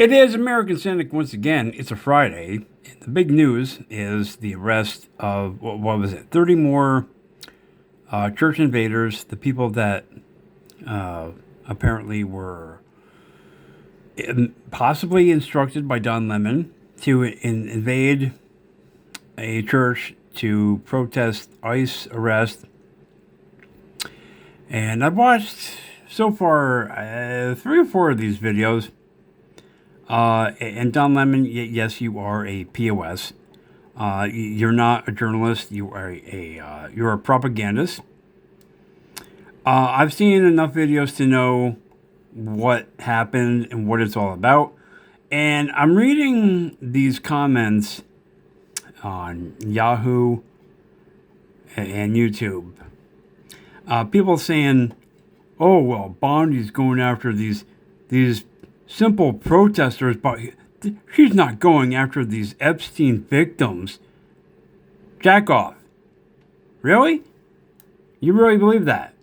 It is American Cynic once again. It's a Friday. The big news is the arrest of, what was it, 30 more church invaders, the people that apparently were possibly instructed by Don Lemon to invade a church to protest ICE arrest. And I've watched so far 3 or 4 of these videos. And Don Lemon, yes, you are a POS. You're not a journalist. You are you're a propagandist. I've seen enough videos to know what happened and what it's all about. And I'm reading these comments on Yahoo and YouTube. People saying, "Oh well, Bondi's going after these simple protesters, but she's not going after these Epstein victims." Jack off. Really? You really believe that?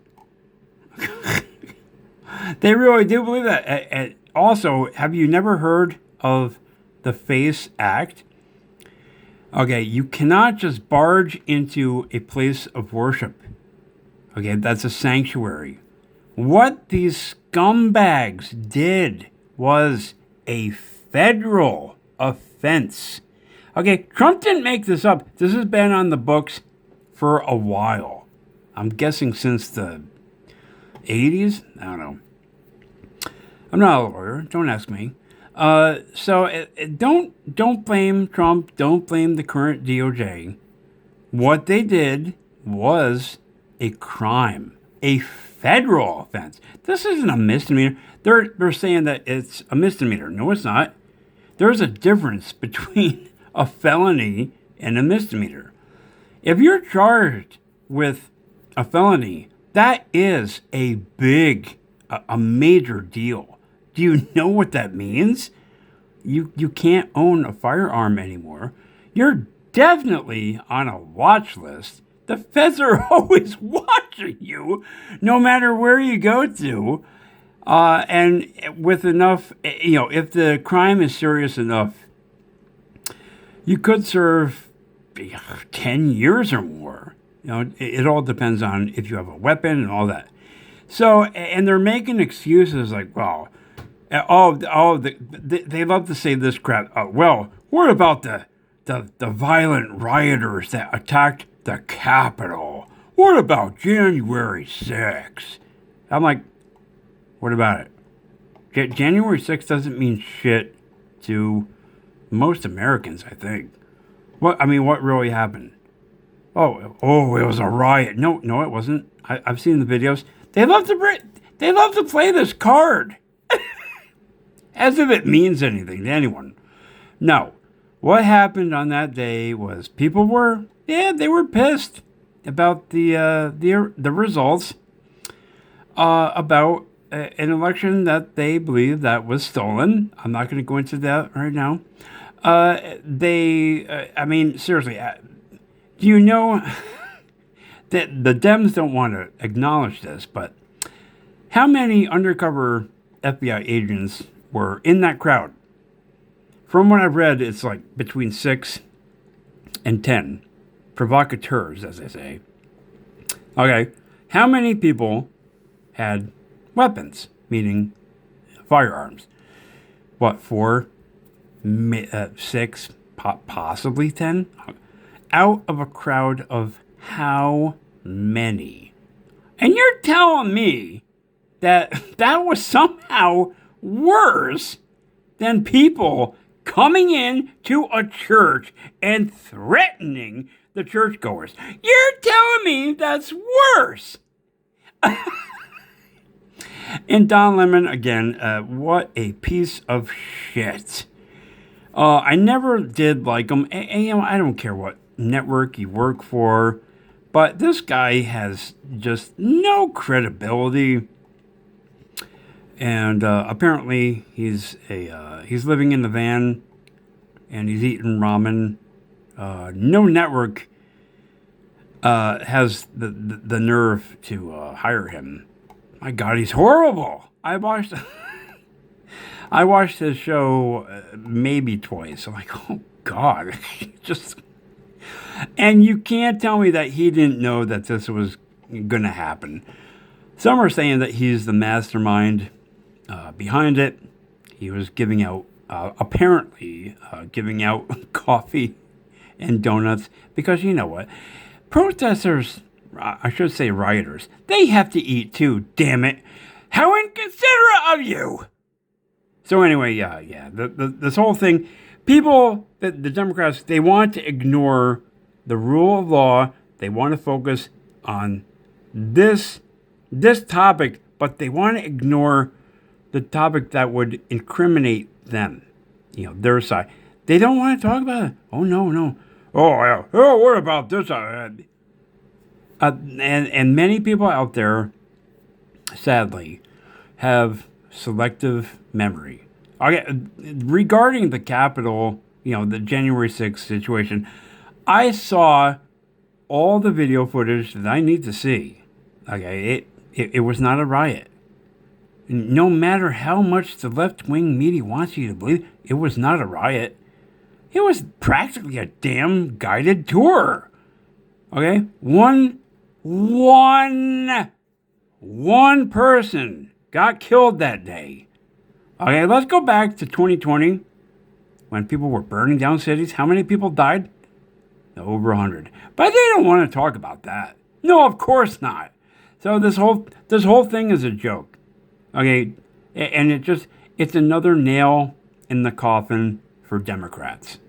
They really do believe that. And also, have you never heard of the FACE Act? Okay, you cannot just barge into a place of worship. Okay, that's a sanctuary. What these scumbags did was a federal offense. Okay, Trump didn't make this up. This has been on the books for a while. I'm guessing since the 80s? I don't know. I'm not a lawyer. Don't ask me. Don't blame Trump. Don't blame the current DOJ. What they did was a crime, a federal offense. This isn't a misdemeanor. They're saying that it's a misdemeanor. No, it's not. There's a difference between a felony and a misdemeanor. If you're charged with a felony, that is a major deal. Do you know what that means? You can't own a firearm anymore. You're definitely on a watch list. The feds are always watching you, no matter where you go to. And with enough, if the crime is serious enough, you could serve 10 years or more. It all depends on if you have a weapon and all that. So, and they're making excuses like, well, they love to say this crap. Well, what about the violent rioters that attacked the Capitol? What about January 6th? I'm like, what about it? January 6th doesn't mean shit to most Americans, I think. What really happened? Oh, it was a riot. No, it wasn't. I've seen the videos. They love to play this card as if it means anything to anyone. No, what happened on that day was people were pissed about the results about an election that they believe that was stolen. I'm not going to go into that right now. Seriously, do you know that the Dems don't want to acknowledge this, but how many undercover FBI agents were in that crowd? From what I've read, it's like between 6 and 10 provocateurs, as they say. Okay, how many people had weapons, meaning firearms? What, 4, 6, possibly 10? Out of a crowd of how many? And you're telling me that was somehow worse than people coming in to a church and threatening the churchgoers. You're telling me that's worse. And Don Lemon, again, what a piece of shit. I never did like him. And, I don't care what network you work for, but this guy has just no credibility. And apparently he's living in the van and he's eating ramen. No network has the nerve to hire him. My God, he's horrible. I watched I watched his show maybe twice. I'm like, oh God, just. And you can't tell me that he didn't know that this was going to happen. Some are saying that he's the mastermind behind it. He was giving out, apparently, giving out coffee and donuts because you know what? Protesters, I should say rioters, they have to eat too, damn it. How inconsiderate of you! So anyway, this whole thing, people, the Democrats, they want to ignore the rule of law. They want to focus on this topic, but they want to ignore the topic that would incriminate them, their side. They don't want to talk about it. Oh, no. Oh, yeah. Oh, what about this? And many people out there, sadly, have selective memory. Okay, regarding the Capitol, the January 6th situation, I saw all the video footage that I need to see. Okay, it was not a riot. No matter how much the left-wing media wants you to believe, it was not a riot. It was practically a damn guided tour. Okay, one person got killed that day. Okay, let's go back to 2020 when people were burning down cities. How many people died? Over 100. But they don't want to talk about that. No, of course not. So this whole thing is a joke. Okay, and it's another nail in the coffin for Democrats.